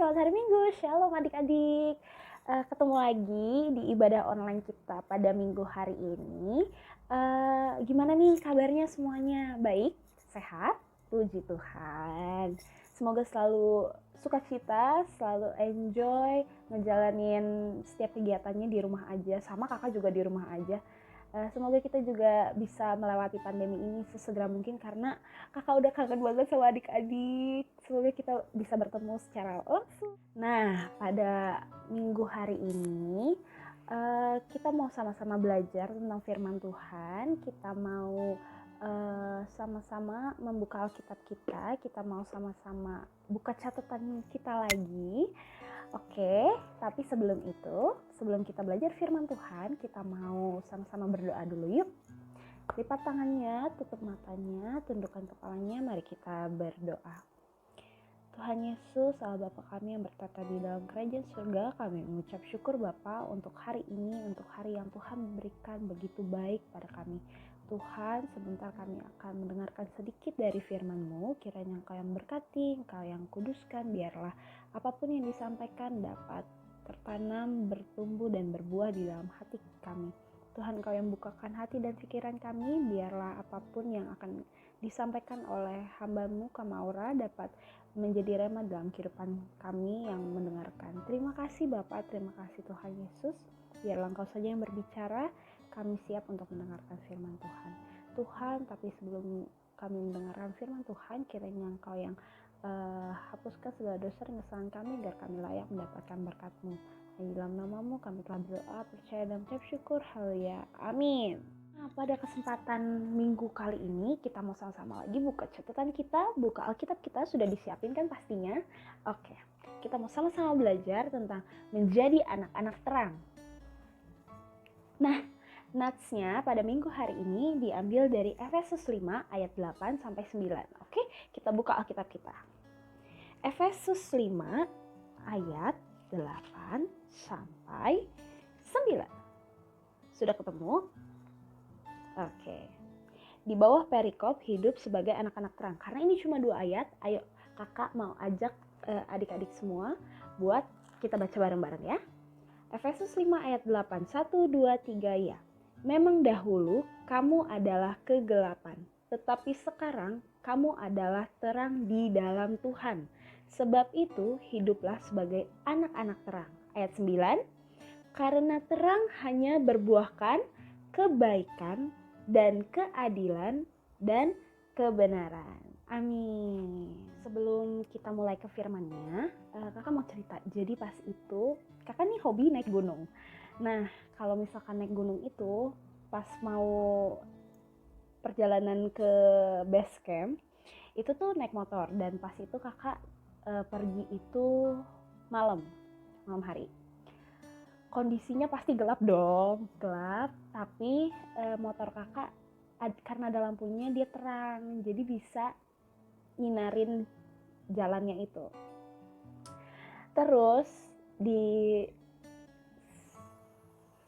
selamat hari Minggu. Shalom adik-adik. Ketemu lagi di ibadah online kita pada minggu hari ini. Gimana nih kabarnya semuanya? Baik? Sehat? Puji Tuhan. Semoga selalu sukacita, selalu enjoy ngejalanin setiap kegiatannya di rumah aja. Sama kakak juga di rumah aja. Semoga kita juga bisa melewati pandemi ini sesegera mungkin karena kakak udah kangen banget sama adik-adik. Semoga kita bisa bertemu secara langsung. Nah, pada minggu hari ini kita mau sama-sama belajar tentang firman Tuhan. Kita mau sama-sama membuka Alkitab kita. Kita mau sama-sama buka catatan kita lagi. Oke, tapi sebelum itu, sebelum kita belajar firman Tuhan, kita mau sama-sama berdoa dulu yuk. Lipat tangannya, tutup matanya, tundukkan kepalanya, mari kita berdoa. Tuhan Yesus, Allah Bapa kami yang bertata di dalam kerajaan surga, kami mengucap syukur Bapa untuk hari ini, untuk hari yang Tuhan berikan begitu baik pada kami. Tuhan, sebentar kami akan mendengarkan sedikit dari firman-Mu, kiranya Engkau yang berkati, Engkau yang kuduskan, biarlah apapun yang disampaikan dapat tertanam, bertumbuh, dan berbuah di dalam hati kami. Tuhan, Engkau yang bukakan hati dan pikiran kami, biarlah apapun yang akan disampaikan oleh hamba-Mu, Kamaura, dapat menjadi rema dalam kehidupan kami yang mendengarkan. Terima kasih Bapak, terima kasih Tuhan Yesus, biarlah Engkau saja yang berbicara, kami siap untuk mendengarkan firman Tuhan. Tuhan, tapi sebelum kami mendengarkan firman Tuhan, kiranya Engkau yang hapuskan segala dosa dan kesalahan kami agar kami layak mendapatkan berkat-Mu. Di dalam nama-Mu kami telah berdoa, percaya dan mengucap syukur. Haleluya. Amin. Nah, pada kesempatan minggu kali ini kita mau sama-sama lagi buka catatan kita, buka Alkitab kita, sudah disiapin kan pastinya. Oke, kita mau sama-sama belajar tentang menjadi anak-anak terang. Nah, natsnya pada minggu hari ini diambil dari Efesus 5 ayat 8 sampai 9. Oke, kita buka Alkitab kita. Efesus 5 ayat 8 sampai 9. Sudah ketemu? Oke. Di bawah perikop hidup sebagai anak-anak terang. Karena ini cuma 2 ayat, ayo kakak mau ajak adik-adik semua buat kita baca bareng-bareng ya. Efesus 5 ayat 8, 1, 2, 3 ya. Memang dahulu kamu adalah kegelapan, tetapi sekarang kamu adalah terang di dalam Tuhan. Sebab itu hiduplah sebagai anak-anak terang. Ayat 9, karena terang hanya berbuahkan kebaikan dan keadilan dan kebenaran. Amin. Sebelum kita mulai ke firman-Nya, kakak mau cerita. Jadi pas itu, kakak nih hobi naik gunung. Nah, kalau misalkan naik gunung itu, pas mau perjalanan ke base camp, itu tuh naik motor. Dan pas itu kakak pergi itu malam hari. Kondisinya pasti gelap dong, gelap. Tapi motor kakak karena ada lampunya dia terang, jadi bisa nyinarin jalannya itu. Terus di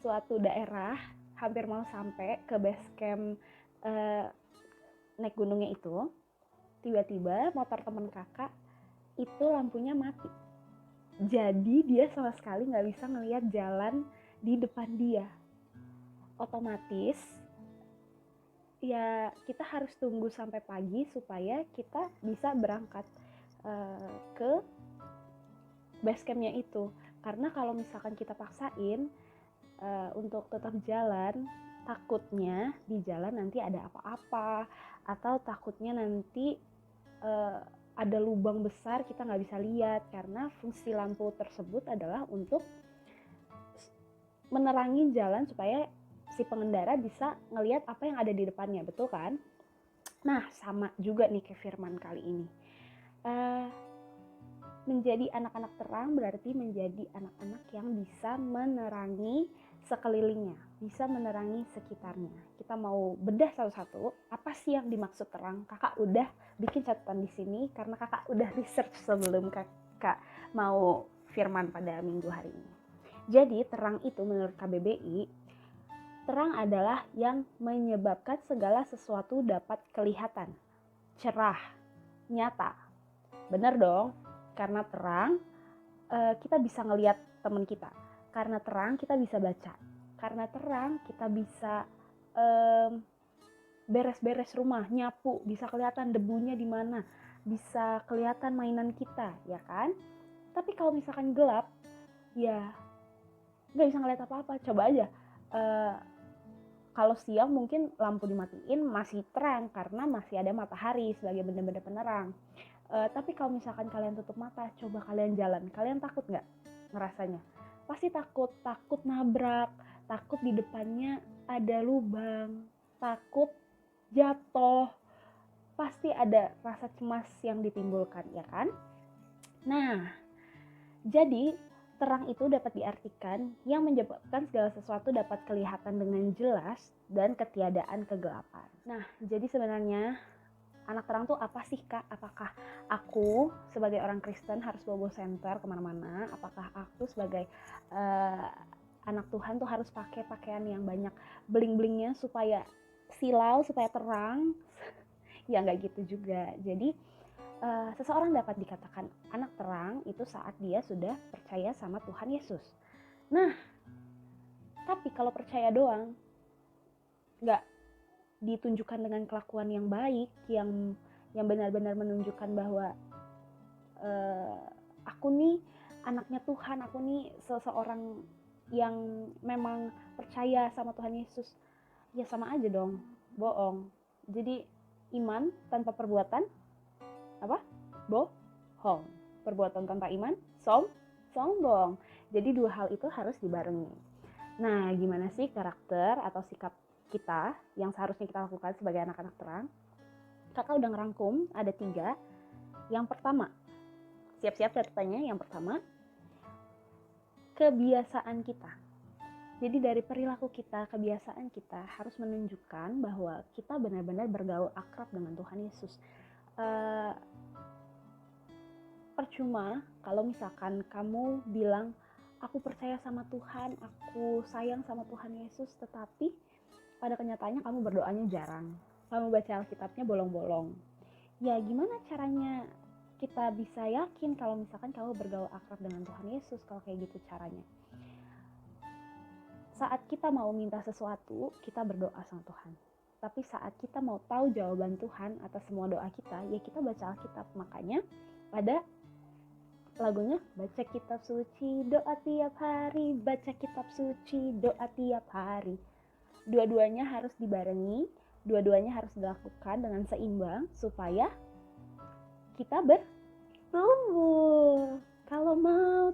suatu daerah hampir mau sampai ke base camp naik gunungnya itu, tiba-tiba motor temen kakak itu lampunya mati. Jadi dia sama sekali nggak bisa ngelihat jalan di depan dia. Otomatis ya kita harus tunggu sampai pagi supaya kita bisa berangkat ke base campnya itu. Karena kalau misalkan kita paksain untuk tetap jalan, takutnya di jalan nanti ada apa-apa, atau takutnya nanti ada lubang besar kita nggak bisa lihat, karena fungsi lampu tersebut adalah untuk menerangi jalan supaya si pengendara bisa ngelihat apa yang ada di depannya, betul kan? Nah, sama juga nih ke firman kali ini. Menjadi anak-anak terang berarti menjadi anak-anak yang bisa menerangi sekelilingnya, bisa menerangi sekitarnya. Kita mau bedah satu-satu, apa sih yang dimaksud terang? Kakak udah bikin catatan di sini karena kakak udah research sebelum kakak mau firman pada minggu hari ini. Jadi terang itu menurut KBBI, terang adalah yang menyebabkan segala sesuatu dapat kelihatan, cerah, nyata. Benar dong, karena terang kita bisa ngelihat teman kita. Karena terang kita bisa baca. Karena terang kita bisa beres-beres rumah, nyapu, bisa kelihatan debunya di mana, bisa kelihatan mainan kita, ya kan? Tapi kalau misalkan gelap, ya nggak bisa ngeliat apa-apa. Coba aja, kalau siang mungkin lampu dimatiin masih terang karena masih ada matahari sebagai benda-benda penerang. Tapi kalau misalkan kalian tutup mata, coba kalian jalan, kalian takut nggak ngerasanya? Pasti takut nabrak, takut di depannya ada lubang, takut jatuh, pasti ada rasa cemas yang ditimbulkan, ya kan? Nah, jadi terang itu dapat diartikan yang menyebabkan segala sesuatu dapat kelihatan dengan jelas dan ketiadaan kegelapan. Nah, jadi sebenarnya anak terang tuh apa sih, Kak? Apakah aku sebagai orang Kristen harus bawa senter kemana-mana? Apakah aku sebagai anak Tuhan tuh harus pakai pakaian yang banyak bling-blingnya supaya silau, supaya terang? Ya nggak gitu juga. Jadi seseorang dapat dikatakan anak terang itu saat dia sudah percaya sama Tuhan Yesus. Nah, tapi kalau percaya doang, nggak ditunjukkan dengan kelakuan yang baik, yang benar-benar menunjukkan bahwa aku nih anaknya Tuhan, aku nih seseorang yang memang percaya sama Tuhan Yesus, ya sama aja dong, bohong. Jadi iman tanpa perbuatan apa? Bohong. Perbuatan tanpa iman sombong. Jadi dua hal itu harus dibarengi. Nah, gimana sih karakter atau sikap kita yang seharusnya kita lakukan sebagai anak-anak terang? Kakak udah ngerangkum, ada 3. Yang pertama, siap-siap catatannya. Yang pertama, kebiasaan kita. Jadi dari perilaku kita, kebiasaan kita harus menunjukkan bahwa kita benar-benar bergaul akrab dengan Tuhan Yesus. Percuma kalau misalkan kamu bilang aku percaya sama Tuhan, aku sayang sama Tuhan Yesus, tetapi pada kenyataannya kamu berdoanya jarang, kamu baca Alkitabnya bolong-bolong. Ya gimana caranya kita bisa yakin kalau misalkan kamu bergaul akrab dengan Tuhan Yesus kalau kayak gitu caranya? Saat kita mau minta sesuatu, kita berdoa sama Tuhan. Tapi saat kita mau tahu jawaban Tuhan atas semua doa kita, ya kita baca Alkitab. Makanya ada lagunya, baca kitab suci, doa tiap hari, baca kitab suci, doa tiap hari. Dua-duanya harus dibarengi, dua-duanya harus dilakukan dengan seimbang supaya kita bertumbuh. Kalau mau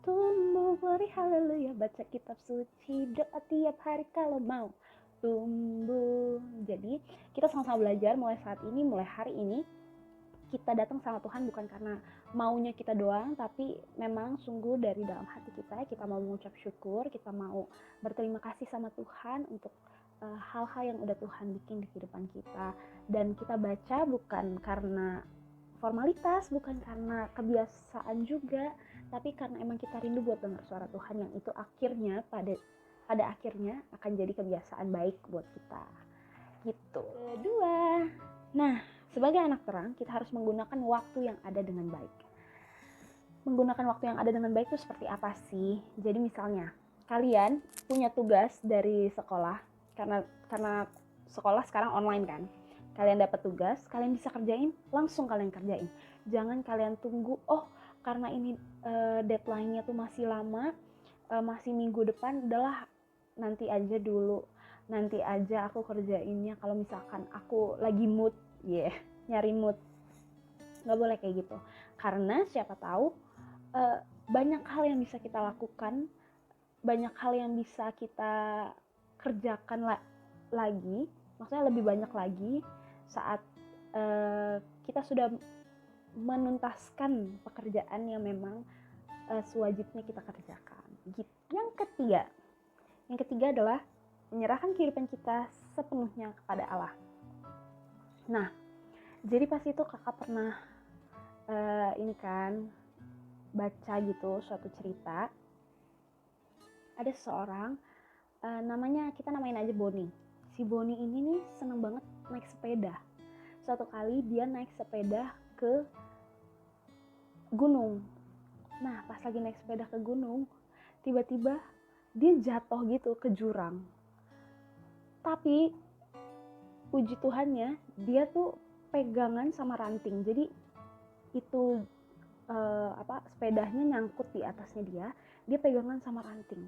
tumbuh, beri haleluya, baca kitab suci, doa tiap hari kalau mau tumbuh. Jadi kita sama-sama belajar mulai saat ini, mulai hari ini. Kita datang sama Tuhan bukan karena maunya kita doang, tapi memang sungguh dari dalam hati kita mau mengucap syukur, kita mau berterima kasih sama Tuhan untuk hal-hal yang udah Tuhan bikin di kehidupan kita. Dan kita baca bukan karena formalitas, bukan karena kebiasaan juga, tapi karena emang kita rindu buat dengar suara Tuhan yang itu akhirnya pada akhirnya akan jadi kebiasaan baik buat kita. Gitu. Kedua, nah, sebagai anak terang, kita harus menggunakan waktu yang ada dengan baik. Menggunakan waktu yang ada dengan baik itu seperti apa sih? Jadi misalnya, kalian punya tugas dari sekolah, karena sekolah sekarang online kan. Kalian dapat tugas, kalian bisa kerjain, langsung kalian kerjain. Jangan kalian tunggu, karena ini deadline-nya tuh masih lama, masih minggu depan, udahlah nanti aja dulu. Nanti aja aku kerjainnya kalau misalkan aku lagi mood, nyari mood. Nggak boleh kayak gitu, karena siapa tahu banyak hal yang bisa kita lakukan, banyak hal yang bisa kita kerjakan lagi, maksudnya lebih banyak lagi saat kita sudah menuntaskan pekerjaan yang memang sewajibnya kita kerjakan. Gitu. Yang ketiga adalah menyerahkan kehidupan kita sepenuhnya kepada Allah. Nah, jadi pas itu kakak pernah ini kan baca gitu suatu cerita. Ada seseorang namanya, kita namain aja Boni. Si Boni ini nih seneng banget naik sepeda. Suatu kali dia naik sepeda ke gunung. Nah, pas lagi naik sepeda ke gunung, tiba-tiba dia jatuh gitu ke jurang. Tapi puji Tuhannya, dia tuh pegangan sama ranting. Jadi itu sepedanya nyangkut di atasnya dia pegangan sama ranting.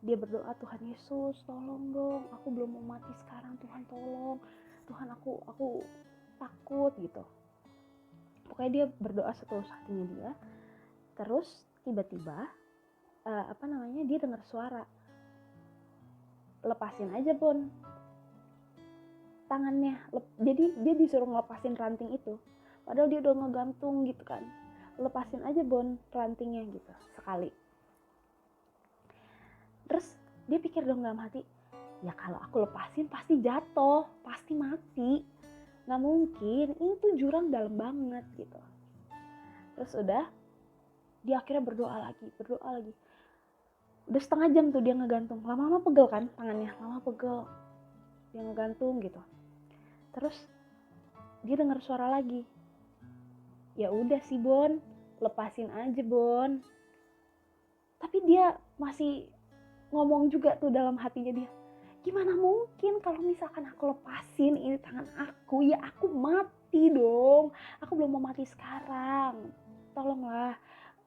Dia berdoa, Tuhan Yesus, tolong dong, aku belum mau mati sekarang, Tuhan tolong. Tuhan, aku takut gitu. Pokoknya dia berdoa setulus hatinya dia. Terus tiba-tiba dia dengar suara, lepasin aja Bon tangannya. Jadi dia disuruh ngelepasin ranting itu, padahal dia udah ngegantung gitu kan. Lepasin aja Bon rantingnya gitu sekali. Terus dia pikir dong dalam hati, ya kalau aku lepasin pasti jatuh, pasti mati, nggak mungkin, ini tuh jurang dalam banget gitu. Terus udah, dia akhirnya berdoa lagi. Udah setengah jam tuh dia ngegantung, lama-lama pegel kan tangannya, dia ngegantung gitu. Terus dia dengar suara lagi, ya udah sih Bon, lepasin aja Bon. Tapi dia masih ngomong juga tuh dalam hatinya dia, gimana mungkin kalau misalkan aku lepasin ini tangan aku, ya aku mati dong, aku belum mau mati sekarang, tolonglah.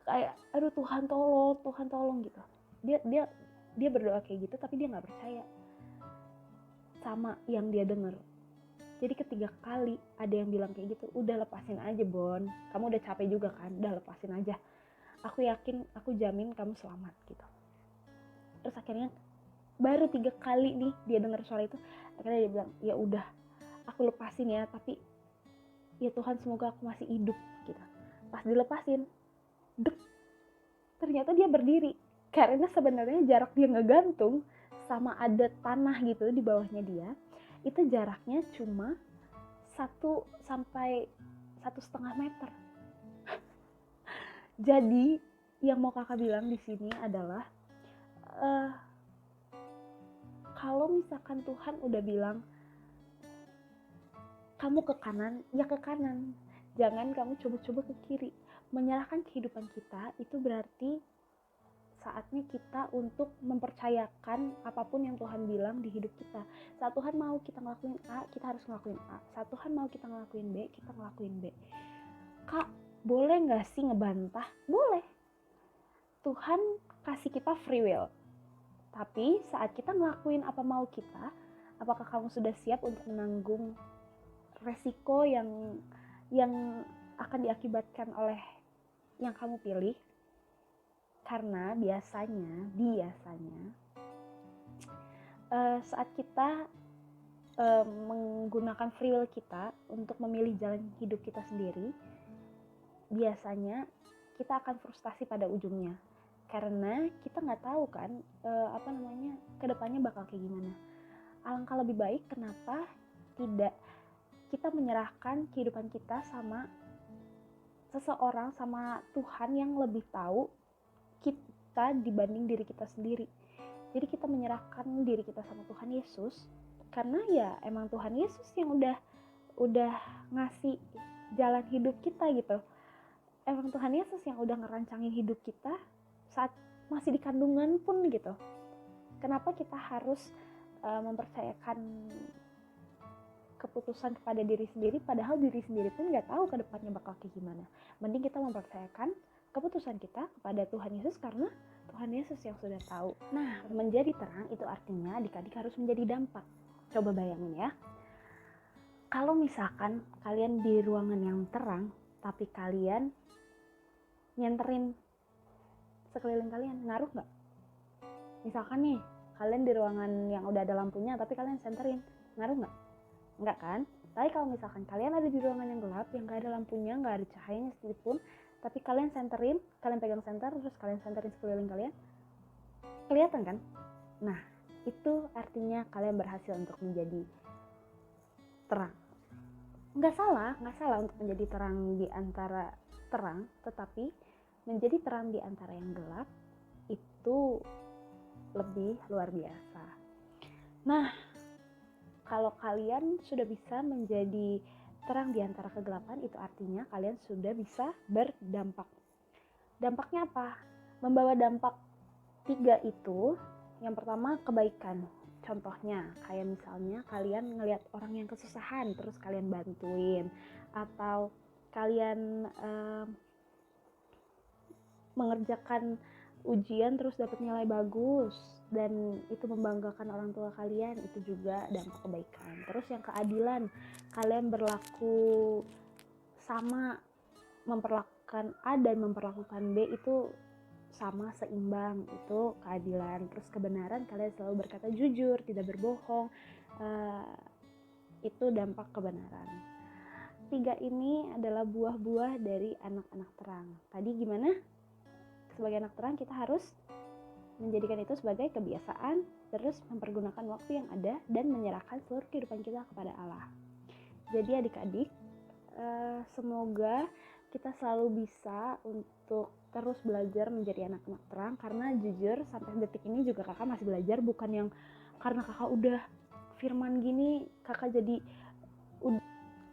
Kayak aduh Tuhan tolong gitu. Dia berdoa kayak gitu, tapi dia nggak percaya sama yang dia dengar. Jadi ketiga kali ada yang bilang kayak gitu, udah lepasin aja Bon, kamu udah capek juga kan, udah lepasin aja, aku yakin, aku jamin kamu selamat gitu. Terus akhirnya baru 3 kali nih dia dengar suara itu, akhirnya dia bilang, ya udah aku lepasin ya, tapi ya Tuhan semoga aku masih hidup gitu. Pas dilepasin, dek, ternyata dia berdiri. Karena sebenarnya jarak dia ngegantung sama ada tanah gitu di bawahnya dia, itu jaraknya cuma 1 sampai 1,5 meter. Jadi yang mau kakak bilang di sini adalah kalau misalkan Tuhan udah bilang kamu ke kanan, ya ke kanan. Jangan kamu coba-coba ke kiri. Menyerahkan kehidupan kita itu berarti saatnya kita untuk mempercayakan apapun yang Tuhan bilang di hidup kita. Saat Tuhan mau kita ngelakuin A, kita harus ngelakuin A. Saat Tuhan mau kita ngelakuin B, kita ngelakuin B. Kak, boleh gak sih ngebantah? Boleh. Tuhan kasih kita free will. Tapi saat kita ngelakuin apa mau kita, apakah kamu sudah siap untuk menanggung resiko yang akan diakibatkan oleh yang kamu pilih? Karena biasanya saat kita menggunakan free will kita untuk memilih jalan hidup kita sendiri, biasanya kita akan frustasi pada ujungnya. Karena kita nggak tahu kan kedepannya bakal kayak gimana. Alangkah lebih baik kenapa tidak kita menyerahkan kehidupan kita sama seseorang, sama Tuhan yang lebih tahu kita dibanding diri kita sendiri. Jadi kita menyerahkan diri kita sama Tuhan Yesus, karena ya emang Tuhan Yesus yang udah ngasih jalan hidup kita gitu. Emang Tuhan Yesus yang udah ngerancangin hidup kita saat masih di kandungan pun gitu. Kenapa kita harus mempercayakan keputusan kepada diri sendiri, padahal diri sendiri pun nggak tahu ke depannya bakal kayak gimana. Mending kita mempercayakan keputusan kita kepada Tuhan Yesus, karena Tuhan Yesus yang sudah tahu. Nah, menjadi terang itu artinya adik-adik harus menjadi dampak. Coba bayangin ya, kalau misalkan kalian di ruangan yang terang, tapi kalian nyenterin sekeliling kalian, ngaruh nggak? Misalkan nih, kalian di ruangan yang udah ada lampunya, tapi kalian senterin, ngaruh nggak? Enggak kan? Tapi kalau misalkan kalian ada di ruangan yang gelap, yang gak ada lampunya, gak ada cahayanya sedikit pun, tapi kalian senterin, kalian pegang senter, terus kalian senterin sekeliling kalian, kelihatan kan? Nah, itu artinya kalian berhasil untuk menjadi terang. Nggak salah untuk menjadi terang di antara terang, tetapi menjadi terang di antara yang gelap itu lebih luar biasa. Nah, kalau kalian sudah bisa menjadi terang di antara kegelapan, itu artinya kalian sudah bisa berdampak. Dampaknya apa? Membawa dampak 3 itu, yang pertama kebaikan. Contohnya kayak misalnya kalian ngelihat orang yang kesusahan terus kalian bantuin, atau kalian mengerjakan ujian terus dapat nilai bagus dan itu membanggakan orang tua kalian, itu juga dampak kebaikan. Terus yang keadilan, kalian berlaku sama, memperlakukan A dan memperlakukan B itu sama, seimbang, itu keadilan. Terus kebenaran, kalian selalu berkata jujur, tidak berbohong, itu dampak kebenaran. 3 ini adalah buah-buah dari anak-anak terang. Tadi gimana? Sebagai anak terang kita harus menjadikan itu sebagai kebiasaan, terus mempergunakan waktu yang ada dan menyerahkan seluruh kehidupan kita kepada Allah. Jadi adik-adik, semoga kita selalu bisa untuk terus belajar menjadi anak-anak terang, karena jujur sampai detik ini juga kakak masih belajar. Bukan yang karena kakak udah firman gini kakak jadi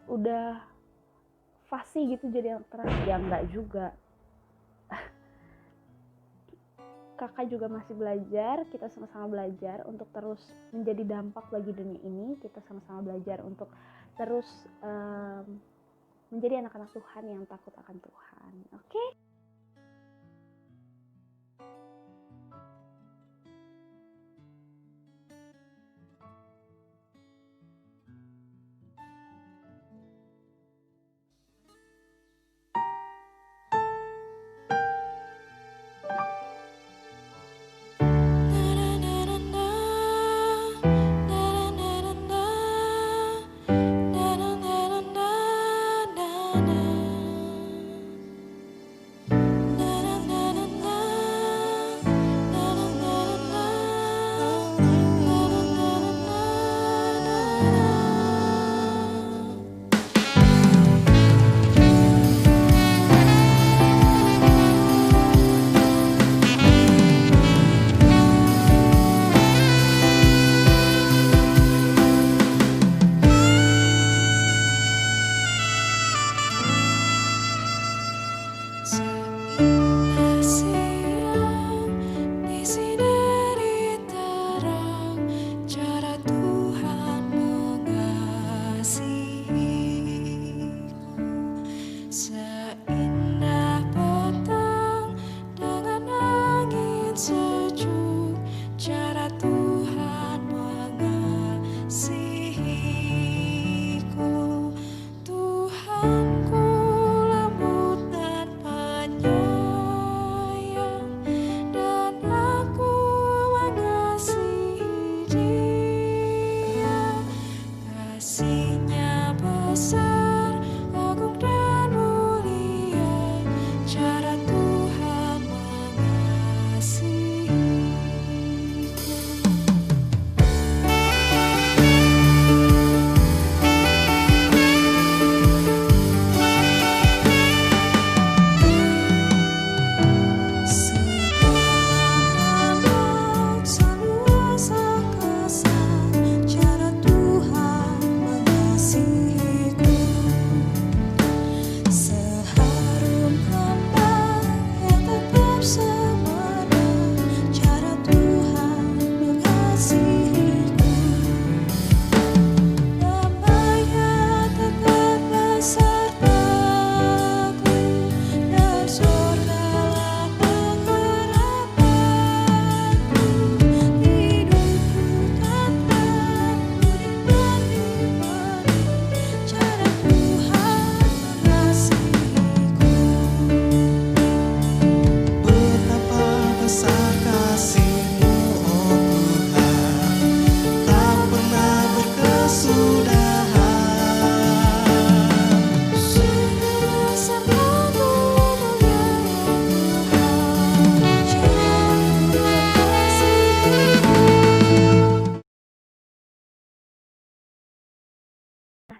udah fasih gitu jadi anak terang, ya enggak juga. Kakak juga masih belajar, kita sama-sama belajar untuk terus menjadi dampak bagi dunia ini. Kita sama-sama belajar untuk terus menjadi anak-anak Tuhan yang takut akan Tuhan. Oke?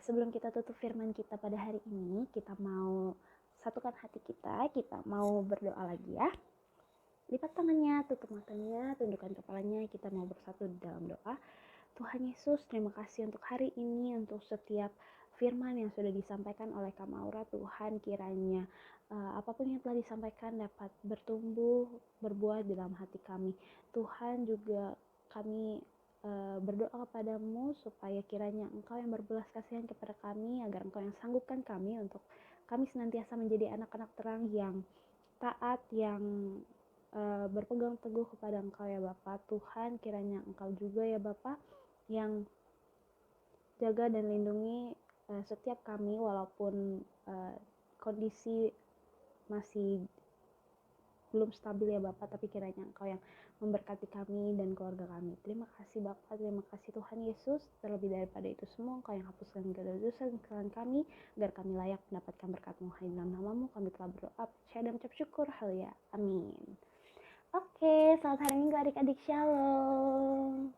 Sebelum kita tutup firman kita pada hari ini, kita mau satukan hati kita mau berdoa lagi ya. Lipat tangannya, tutup matanya, tundukkan kepalanya, kita mau bersatu di dalam doa. Tuhan Yesus, terima kasih untuk hari ini, untuk setiap firman yang sudah disampaikan oleh Kak Maura. Tuhan kiranya apapun yang telah disampaikan dapat bertumbuh, berbuah di dalam hati kami. Tuhan juga kami berdoa kepadamu supaya kiranya Engkau yang berbelas kasihan kepada kami, agar Engkau yang sanggupkan kami untuk kami senantiasa menjadi anak-anak terang yang taat, yang berpegang teguh kepada Engkau ya Bapa. Tuhan kiranya Engkau juga ya Bapa yang jaga dan lindungi setiap kami walaupun kondisi masih belum stabil ya Bapak, tapi kiranya Engkau yang memberkati kami dan keluarga kami. Terima kasih Bapak, terima kasih Tuhan Yesus. Terlebih daripada itu semua, Engkau yang hapuskan segala dosa dan kesalahan kami, agar kami layak mendapatkan berkat-Mu. Hanya dalam nama-Mu kami telah berdoa, percaya dan ucap syukur. Haleluya. Amin. Oke, selamat hari Minggu adik-adik. Shalom.